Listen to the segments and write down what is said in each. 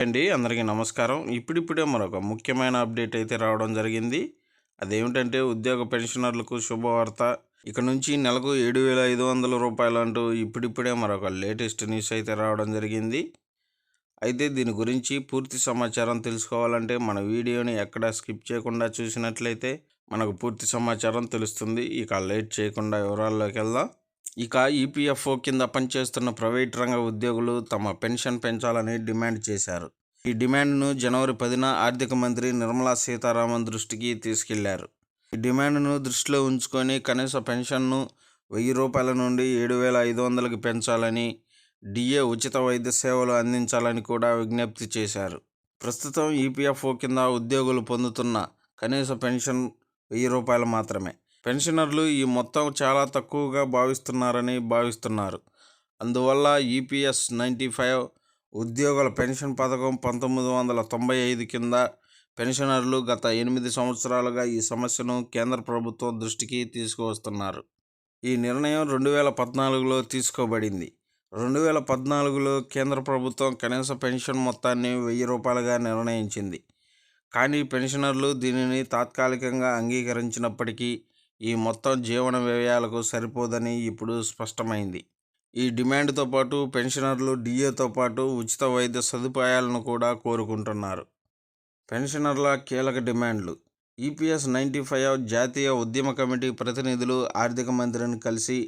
అందరికీ నమస్కారం. ఇప్పుడిప్పుడే మరొక ముఖ్యమైన అప్డేట్ అయితే రావడం జరిగింది. అదేమిటంటే ఉద్యోగ పెన్షనర్లకు శుభవార్త. ఇక నుంచి నెలకు 7,500 రూపాయలు అంటూ ఇప్పుడిప్పుడే మరొక లేటెస్ట్ న్యూస్ అయితే రావడం జరిగింది. అయితే దీని గురించి పూర్తి సమాచారం తెలుసుకోవాలంటే మన వీడియోని ఎక్కడ స్కిప్ చేయకుండా చూసినట్లయితే మనకు పూర్తి సమాచారం తెలుస్తుంది. ఇక లేట్ చేయకుండా వివరాల్లోకి వెళ్దాం. ఇక ఈపీఎఫ్ఓ కింద పనిచేస్తున్న ప్రైవేట్ రంగ ఉద్యోగులు తమ పెన్షన్ పెంచాలని డిమాండ్ చేశారు. ఈ డిమాండ్ను జనవరి 10న ఆర్థిక మంత్రి నిర్మలా సీతారామన్ దృష్టికి తీసుకెళ్లారు. ఈ డిమాండ్ను దృష్టిలో ఉంచుకొని కనీస పెన్షన్ను 1,000 రూపాయల నుండి 7,500కి పెంచాలని, డిఏ ఉచిత వైద్య సేవలు అందించాలని కూడా విజ్ఞప్తి చేశారు. ప్రస్తుతం ఈపీఎఫ్ఓ కింద ఉద్యోగులు పొందుతున్న కనీస పెన్షన్ 1,000 రూపాయలు మాత్రమే. పెన్షనర్లు ఈ మొత్తం చాలా తక్కువగా భావిస్తున్నారు. అందువల్ల ఈపీఎస్ 95 ఉద్యోగుల పెన్షన్ పథకం 1995 కింద పెన్షనర్లు గత 8 సంవత్సరాలుగా ఈ సమస్యను కేంద్ర ప్రభుత్వం దృష్టికి తీసుకువస్తున్నారు. ఈ నిర్ణయం 2014లో తీసుకోబడింది. 2014లో కేంద్ర ప్రభుత్వం కనీస పెన్షన్ మొత్తాన్ని 1,000 రూపాయలుగా నిర్ణయించింది. కానీ పెన్షనర్లు దీనిని తాత్కాలికంగా అంగీకరించినప్పటికీ ఈ మొత్తం జీవన వ్యయాలకు సరిపోదని ఇప్పుడు స్పష్టమైంది. ఈ డిమాండ్తో పాటు పెన్షనర్లు డిఏతో పాటు ఉచిత వైద్య సదుపాయాలను కూడా కోరుకుంటున్నారు. పెన్షనర్ల కీలక డిమాండ్లు. ఈపీఎస్ 95 జాతీయ ఉద్యమ కమిటీ ప్రతినిధులు ఆర్థిక మంత్రిని కలిసి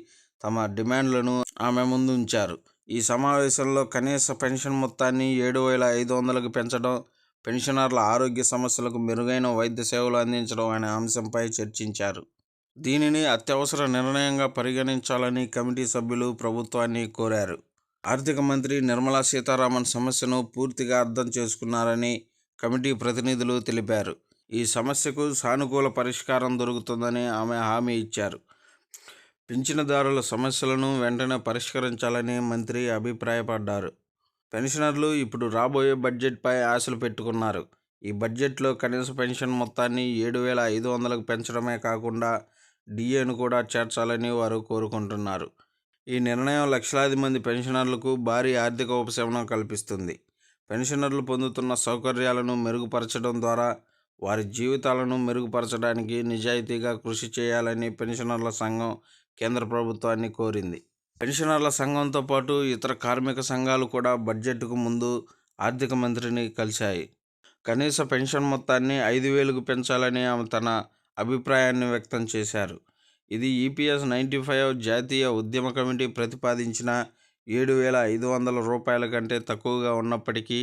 తమ డిమాండ్లను ఆమె ముందు ఉంచారు. ఈ సమావేశంలో కనీస పెన్షన్ మొత్తాన్ని 7,500కి పెంచడం, పెన్షనర్ల ఆరోగ్య సమస్యలకు మెరుగైన వైద్య సేవలు అందించడం అనే అంశంపై చర్చించారు. దీనిని అత్యవసర నిర్ణయంగా పరిగణించాలని కమిటీ సభ్యులు ప్రభుత్వాన్ని కోరారు. ఆర్థిక మంత్రి నిర్మలా సీతారామన్ సమస్యను పూర్తిగా అర్థం చేసుకున్నారని కమిటీ ప్రతినిధులు తెలిపారు. ఈ సమస్యకు సానుకూల పరిష్కారం దొరుకుతుందని ఆమె హామీ ఇచ్చారు. పింఛనుదారుల సమస్యలను వెంటనే పరిష్కరించాలని మంత్రి అభిప్రాయపడ్డారు. పెన్షనర్లు ఇప్పుడు రాబోయే బడ్జెట్పై ఆశలు పెట్టుకున్నారు. ఈ బడ్జెట్లో కనీస పెన్షన్ మొత్తాన్ని 7,500కు పెంచడమే కాకుండా డిఏను కూడా చేర్చాలని వారు కోరుకుంటున్నారు. ఈ నిర్ణయం లక్షలాది మంది పెన్షనర్లకు భారీ ఆర్థిక ఉపశమనం కల్పిస్తుంది. పెన్షనర్లు పొందుతున్న సౌకర్యాలను మెరుగుపరచడం ద్వారా వారి జీవితాలను మెరుగుపరచడానికి నిజాయితీగా కృషి చేయాలని పెన్షనర్ల సంఘం కేంద్ర ప్రభుత్వాన్ని కోరింది. పెన్షనర్ల సంఘంతో పాటు ఇతర కార్మిక సంఘాలు కూడా బడ్జెట్కు ముందు ఆర్థిక మంత్రిని కలిశాయి. కనీస పెన్షన్ మొత్తాన్ని 5,000కు పెంచాలని ఆమె తన అభిప్రాయాన్ని వ్యక్తం చేశారు. ఇది ఈపీఎస్ 95 జాతీయ ఉద్యమ కమిటీ ప్రతిపాదించిన 7,500 రూపాయల కంటే తక్కువగా ఉన్నప్పటికీ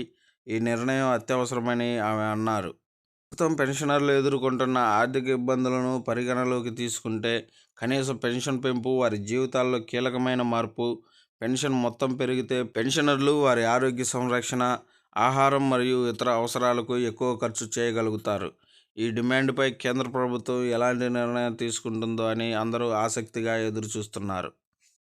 ఈ నిర్ణయం అత్యవసరమని ఆమె అన్నారు. ప్రస్తుతం పెన్షనర్లు ఎదుర్కొంటున్న ఆర్థిక ఇబ్బందులను పరిగణలోకి తీసుకుంటే కనీస పెన్షన్ పెంపు వారి జీవితాల్లో కీలకమైన మార్పు. పెన్షన్ మొత్తం పెరిగితే పెన్షనర్లు వారి ఆరోగ్య సంరక్షణ, ఆహారం మరియు ఇతర అవసరాలకు ఎక్కువ ఖర్చు చేయగలుగుతారు. ఈ డిమాండ్పై కేంద్ర ప్రభుత్వం ఎలాంటి నిర్ణయం తీసుకుంటుందో అని అందరూ ఆసక్తిగా ఎదురుచూస్తున్నారు.